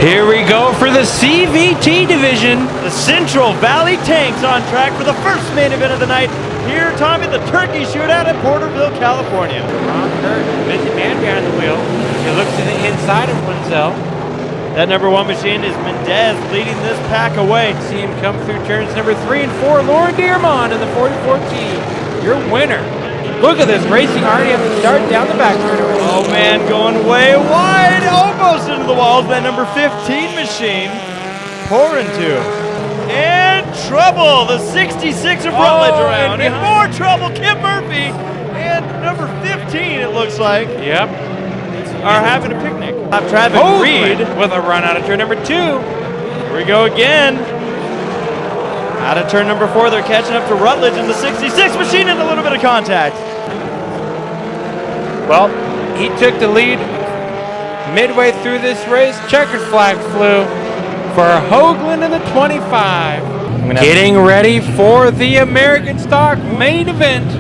Here we go for the CVT division. The Central Valley Tanks on track for the first main event of the night. Here, Tommy, the Turkey Shootout at Porterville, California. Ron Kurt, busy man behind the wheel. He looks to the inside of oneself. That number 1 machine is Mendez leading this pack away. See him come through turns number 3 and 4. Lauren Dearmond in the 44 team, your winner. Look at this racing already at the start down the back straightaway. Oh man, going way wide, almost into the walls. That number 15 machine pouring to. And trouble, the 66 of Rutledge around. And more trouble, Kim Murphy. And number 15, it looks like. Yep. Are having a picnic. Traffic Reed with a run out of turn number 2. Here we go again. Out of turn number 4, they're catching up to Rutledge in the 66 machine and a little bit of contact. Well, he took the lead midway through this race. Checkered flag flew for Hoagland in the 25. Getting ready for the American Stock main event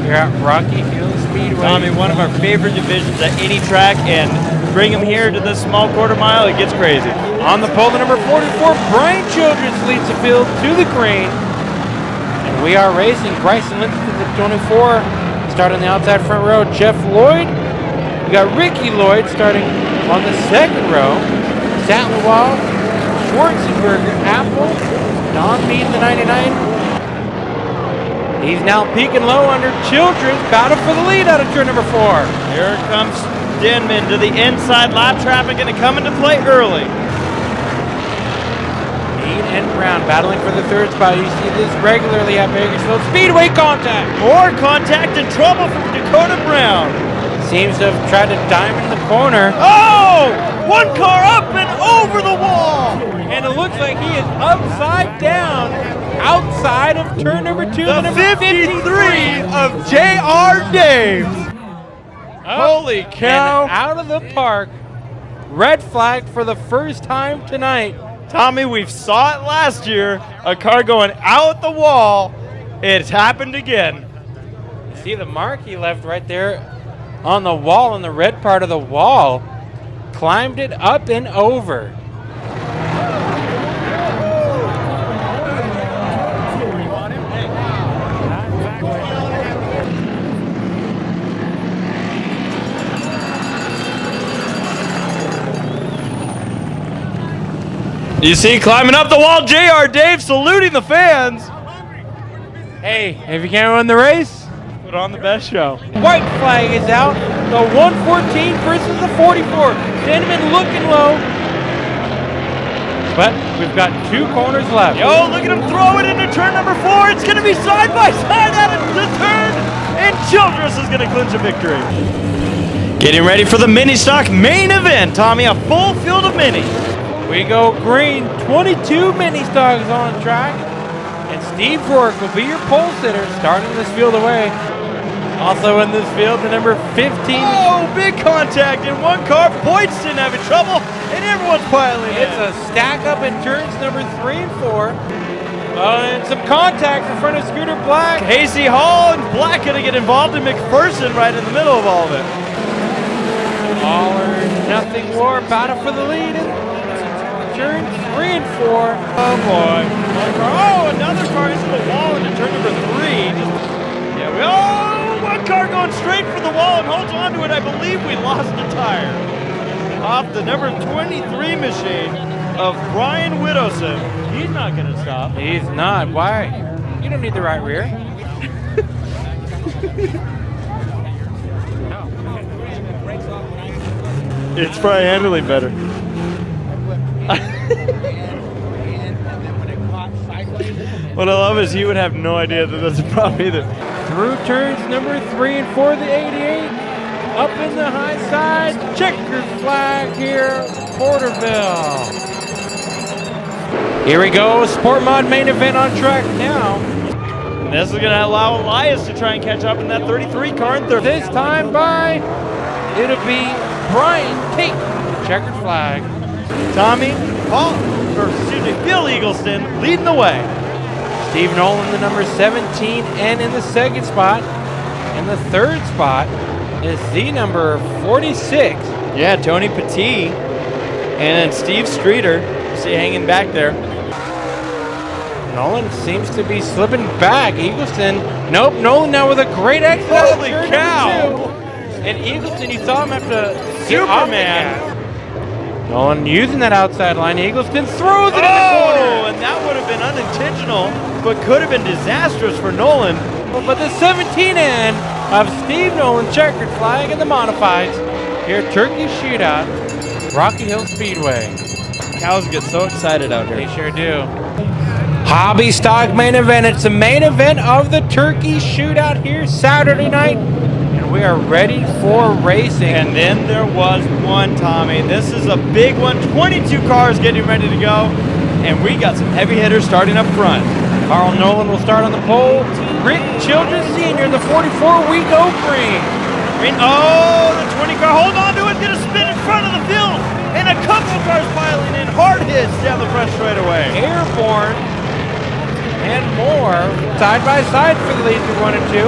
here at Rocky Hill Speedway. Tommy, one of our favorite divisions at any track, and bring them here to this small quarter mile, it gets crazy. On the pole, the number 44, Brian Childress leads the field to the green. And we are racing. Bryson Linton to the 24, starting the outside front row. Jeff Lloyd. We got Ricky Lloyd starting on the second row. Satlenwald, Schwarzenberger, Apple, Don Mead, the 99. He's now peaking low under Childress. Battle for the lead out of turn number 4. Here comes Denman to the inside. Lap traffic going to come into play early. Mead and Brown battling for the third spot. You see this regularly at Bakersfield Speedway. Contact. More contact and trouble from Dakota Brown. Seems to have tried to diamond the corner. Oh! One car up and over the wall! And it looks like he is upside down outside of turn number 2. The 53 of J.R. Daves. Holy cow. And out of the park. Red flag for the first time tonight. Tommy, we saw it last year. A car going out the wall. It's happened again. See the mark he left right there on the wall, on the red part of the wall. Climbed it up and over. You see, climbing up the wall, J.R. Dave saluting the fans. Hey, if you can't win the race, put on the best show. White flag is out. The 114 versus the 44. Denman looking low. But we've got 2 corners left. Yo, look at him throw it into turn number 4. It's going to be side by side out of the turn. And Childress is going to clinch a victory. Getting ready for the mini stock main event, Tommy. A full field of minis. We go green, 22 mini stocks on track, and Steve Rourke will be your pole sitter starting this field away. Also in this field, the number 15. Oh, big contact in one car. Boydston having trouble, and everyone's piling in. It's a stack up in turns number 3 and 4. And some contact in front of Scooter Black. Casey Hall and Black gonna get involved, and McPherson right in the middle of all of it. All or nothing war, battle for the lead. Turn 3 and 4. Oh boy. Oh, another car into the wall into turn number 3. One car going straight for the wall and holds on to it. I believe we lost a tire. Off the number 23 machine of Brian Widowson. He's not going to stop. He's not. Why? You don't need the right rear. It's probably handling better. What I love is he would have no idea that that's a problem either. Through turns number 3 and 4, the 88. Up in the high side. Checkered flag here, Porterville. Here we go. Sport Mod main event on track now. And this is going to allow Elias to try and catch up in that 33 car in third. This time by, it'll be Brian Tate. Checkered flag. Tommy, Phil Eagleston leading the way. Steve Nolan, the number 17, and in the second spot. In the third spot is the number 46. Yeah, Tony Petit. And then Steve Streeter, see hanging back there. Nolan seems to be slipping back. Eagleston, nope, Nolan now with a great exit. Holy cow! And Eagleston, you saw him have to Superman. Nolan using that outside line. Eagleston throws it in the corner. And that would have been unintentional, but could have been disastrous for Nolan. But the 17 end of Steve Nolan checkered flag in the modifieds here at Turkey Shootout, Rocky Hill Speedway. Cows get so excited out here. They sure do. Hobby stock main event. It's the main event of the Turkey Shootout here Saturday night. And we are ready for racing. And then there was one, Tommy. This is a big one. 22 cars getting ready to go. And we got some heavy hitters starting up front. Carl Nolan will start on the pole. Rick Childress Sr. in the 44 We Go Green. The 20 car, hold on to it, gonna spin in front of the field. And a couple cars piling in, hard hits down the front straightaway. Airborne and more side by side for the lead through 1 and 2.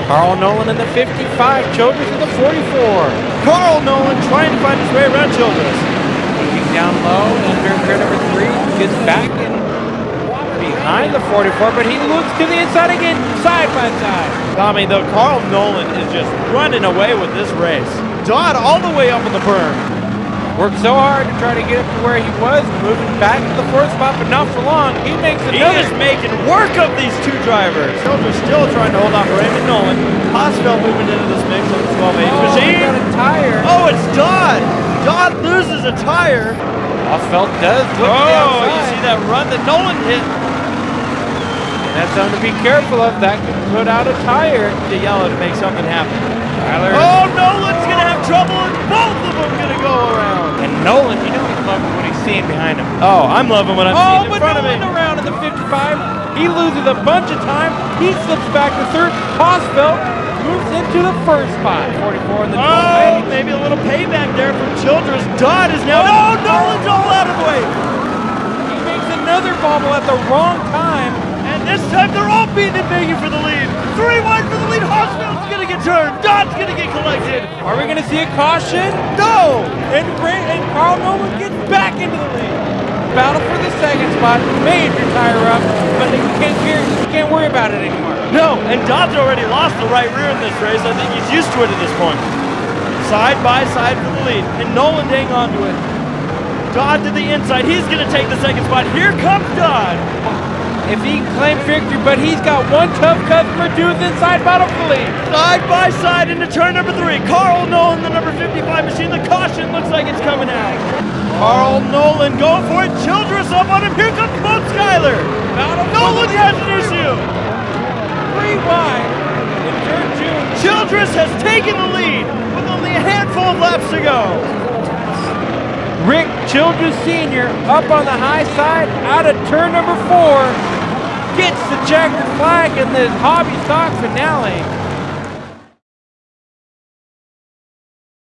Carl Nolan in the 55, Childress in the 44. Carl Nolan trying to find his way around Childress. Looking down low under turn number 3, gets back in behind the 44, but he looks to the inside again, side by side. Tommy, though, Carl Nolan is just running away with this race. Dodd all the way up on the berm. Worked so hard to try to get up to where he was, moving back to the 4th spot, but not for long. He makes He another. is making work of these two drivers. Childress still trying to hold on for Raymond Nolan. Hosfeld moving into this mix on the 12-8 machine. Got a tire. Oh, it's Dodd. Dodd loses a tire. Hosfeld does look to the outside. You see that run that Nolan hit. That's something to be careful of. That could put out a tire. To yellow to make something happen. Tyler. Oh, Nolan's going to have trouble, and both of them going to go around. And Nolan, you know he's loving what he's seeing behind him. Oh, I'm loving what I'm seeing in front of me. Nolan around in the 55. He loses a bunch of time. He slips back to 3rd. Hosfeld moves into the 1st spot. 44 in the 12. Maybe a little payback there from Childress. Dodd is now. Oh, Nolan's all out of the way. He makes another bobble at the wrong time. And this time they're all beating and begging for the lead. 3 wide for the lead. Hosfeld's going to get turned. Dodd's going to get collected. Are we going to see a caution? No. And Carl Nolan gets back into the lead. Battle for the 2nd spot. Major tire up, but you can't worry about it anymore. No, and Dodd's already lost the right rear in this race. I think he's used to it at this point. Side by side for the lead, and Nolan hang on to it. Dodd to the inside. He's going to take the 2nd spot. Here comes Dodd. If he can claim victory, but he's got one tough customer to his inside battle for the lead. Side by side into turn number 3. Carl Nolan, the number 55 machine. The caution looks like it's coming out. Carl Nolan going for it. Childress up on him. Here comes Boat Skyler. Nolan has an issue. 3 wide in turn 2. Childress has taken the lead with only a handful of laps to go. Rick Childress Sr. up on the high side, out of turn number 4, gets the checkered flag in the hobby stock finale.